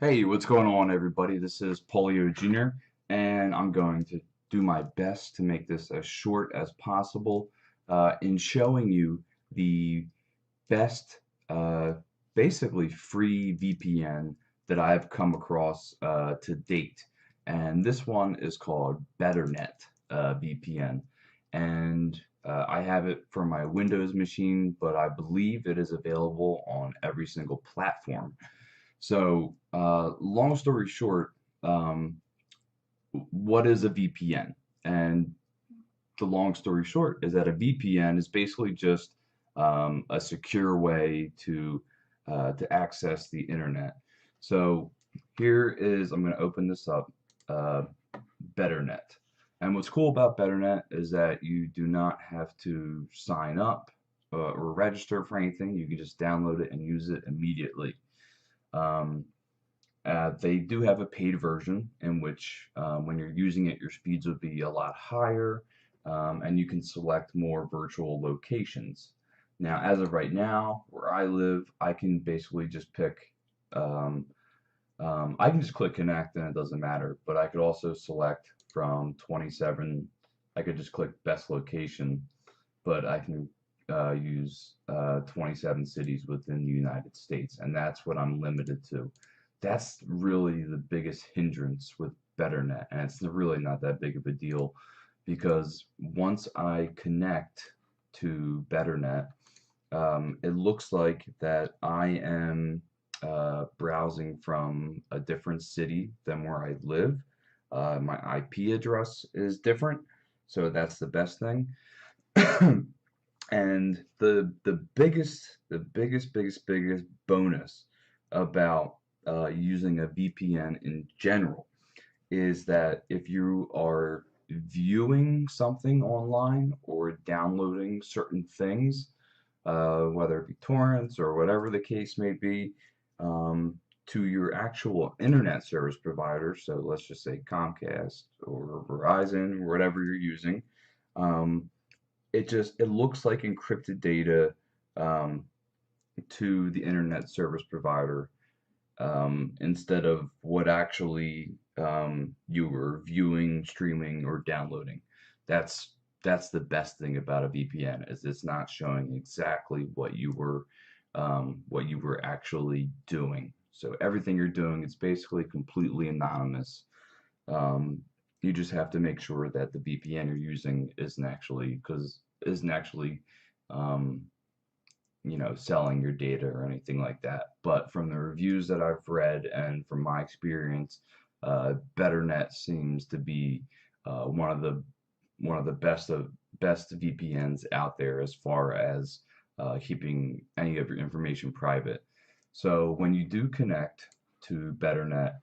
Hey, what's going on, everybody? This is Polio Jr., and I'm going to do my best to make this as short as possible in showing you the best, uh, basically free VPN that I've come across to date. And this one is called Betternet VPN. And I have it for my Windows machine, but I believe it is available on every single platform. So, long story short, um, what is a VPN? And the long story short is that a VPN is basically just a secure way to access the internet. So here is I'm going to open this up, uh, Betternet. And what's cool about Betternet is that you do not have to sign up or register for anything. You can just download it and use it immediately. Um, they do have a paid version in which, when you're using it, your speeds will be a lot higher, and you can select more virtual locations. Now, as of right now, where I live, I can basically just pick, um, I can just click connect and it doesn't matter, but I could also select from 27, I could just click best location, but I can use 27 cities within the United States, and that's what I'm limited to. That's really the biggest hindrance with Betternet, and it's really not that big of a deal because once I connect to Betternet, it looks like that I am browsing from a different city than where I live. My IP address is different, so that's the best thing. And the biggest bonus about using a VPN in general is that if you are viewing something online or downloading certain things, whether it be torrents or whatever the case may be, to your actual internet service provider, so let's just say Comcast or Verizon or whatever you're using, um, it looks like encrypted data um, to the internet service provider, instead of what actually you were viewing, streaming, or downloading. That's that's the best thing about a VPN is it's not showing exactly what you were actually doing. So everything you're doing is basically completely anonymous. Um, you just have to make sure that the VPN you're using isn't actually um, selling your data or anything like that. But from the reviews that I've read and from my experience, Betternet seems to be one of the best VPNs out there as far as keeping any of your information private. So when you do connect to Betternet,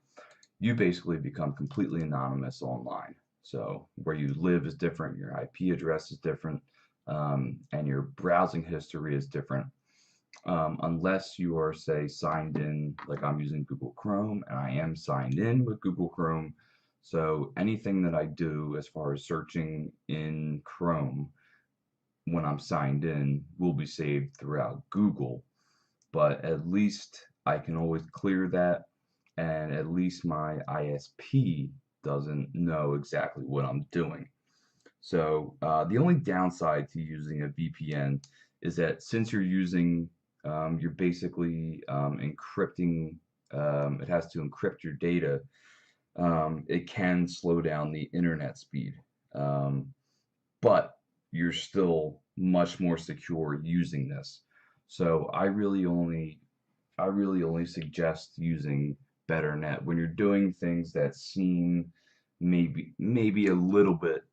you basically become completely anonymous online. So where you live is different, your IP address is different, and your browsing history is different. Unless you are, say, signed in, like I'm using Google Chrome, and I am signed in with Google Chrome. So anything that I do as far as searching in Chrome when I'm signed in will be saved throughout Google, but at least I can always clear that, and at least my ISP doesn't know exactly what I'm doing. So the only downside to using a VPN is that since you're basically encrypting, it has to encrypt your data. It can slow down the internet speed, um, but you're still much more secure using this. So I really only suggest using Betternet when you're doing things that seem maybe a little bit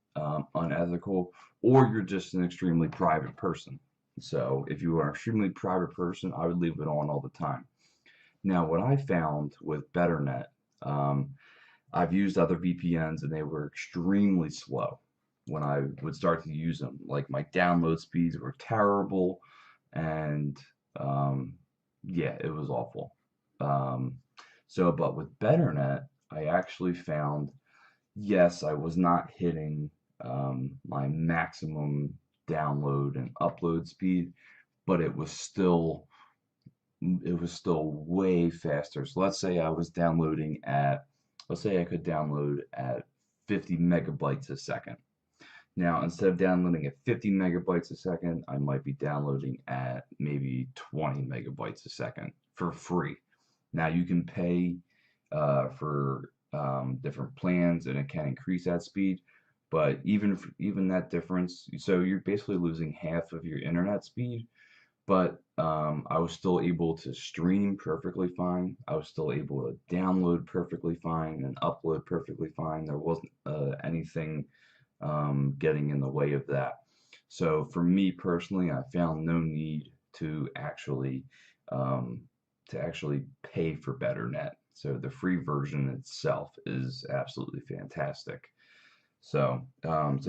unethical, or you're just an extremely private person. So if you are an extremely private person, I would leave it on all the time. Now, what I found with Betternet, um, I've used other VPNs and they were extremely slow when I would start to use them. Like my download speeds were terrible, and um, yeah, it was awful. Um, but with Betternet, I actually found, yes, I was not hitting my maximum download and upload speed, but it was still it was still way faster. So let's say I was downloading at, let's say I could download at 50 megabytes a second. Now, instead of downloading at 50 megabytes a second, I might be downloading at maybe 20 megabytes a second for free. Now, you can pay for different plans, and it can increase that speed. But even that difference, so you're basically losing half of your internet speed, but I was still able to stream perfectly fine. I was still able to download perfectly fine and upload perfectly fine. There wasn't anything getting in the way of that. So for me personally, I found no need um, to actually pay for Betternet. So the free version itself is absolutely fantastic. So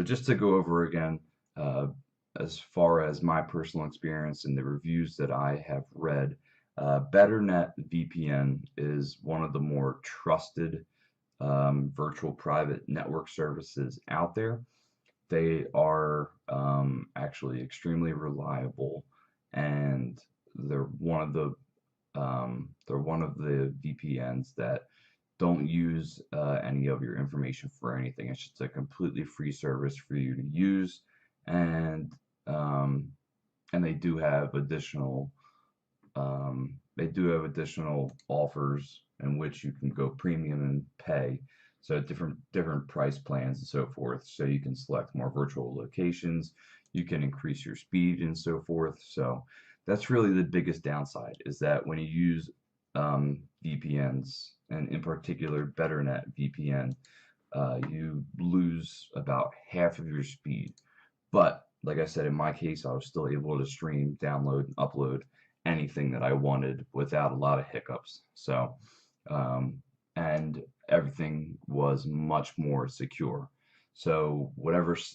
just to go over again, uh, as far as my personal experience and the reviews that I have read, Betternet VPN is one of the more trusted virtual private network services out there. They are actually extremely reliable, and they're one of the VPNs that don't use any of your information for anything. It's just a completely free service for you to use, and um, and they do have additional offers in which you can go premium and pay. So different price plans and so forth. So you can select more virtual locations, you can increase your speed and so forth. So that's really the biggest downside, is that when you use VPNs, and in particular Betternet VPN, you lose about half of your speed. But like I said, in my case, I was still able to stream, download, and upload anything that I wanted without a lot of hiccups. So, um, and everything was much more secure. So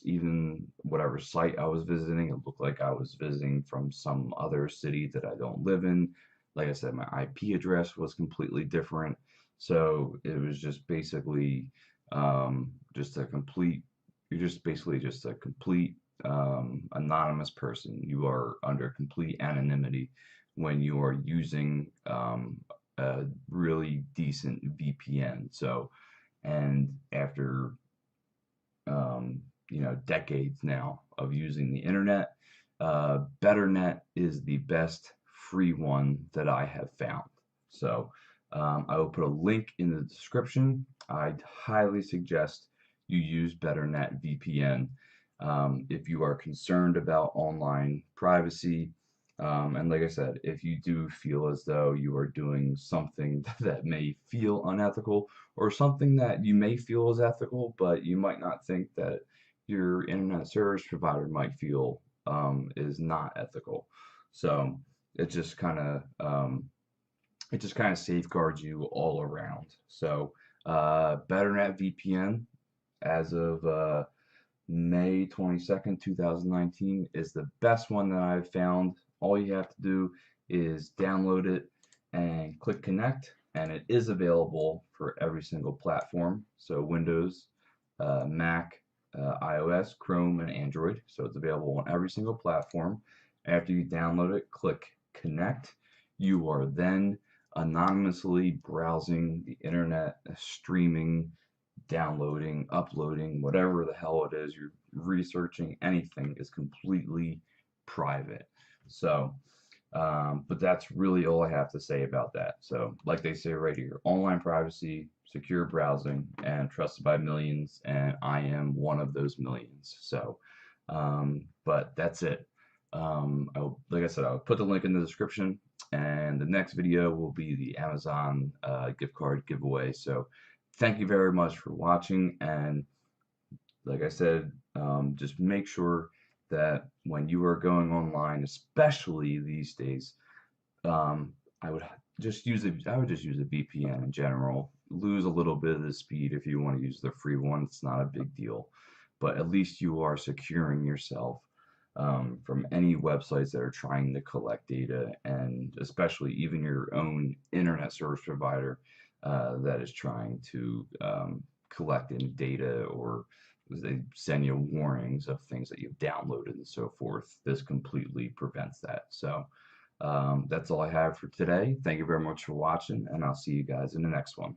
even whatever site I was visiting, it looked like I was visiting from some other city that I don't live in. Like I said, my IP address was completely different. So it was just basically just a complete, you're just basically just a complete anonymous person. You are under complete anonymity when you are using a really decent VPN. So, and after decades now of using the internet, BetterNet is the best free one that I have found. So, I will put a link in the description. I'd highly suggest you use BetterNet VPN if you are concerned about online privacy. And like I said, if you do feel as though you are doing something that may feel unethical, or something that you may feel is ethical, but you might not think that your internet service provider might feel is not ethical. So it just kind of safeguards you all around. So BetterNet VPN, as of May 22nd, 2019, is the best one that I've found. All you have to do is download it and click connect, and it is available for every single platform. So Windows, Mac, iOS, Chrome, and Android. So it's available on every single platform. After you download it, click connect. You are then anonymously browsing the internet, streaming, downloading, uploading, whatever the hell it is you're researching, anything is completely private. So, but that's really all I have to say about that. So, like they say right here, online privacy, secure browsing, and trusted by millions, and I am one of those millions. So, but that's it. Like I said, I'll put the link in the description, and the next video will be the Amazon gift card giveaway. So, thank you very much for watching, and like I said, just make sure that when you are going online, especially these days, um, I would just use a VPN in general. Lose a little bit of the speed if you want to use the free one. It's not a big deal, but at least you are securing yourself from any websites that are trying to collect data, and especially even your own internet service provider that is trying to collect any data, or they send you warnings of things that you've downloaded and so forth. This completely prevents that. So, That's all I have for today. Thank you very much for watching, and I'll see you guys in the next one.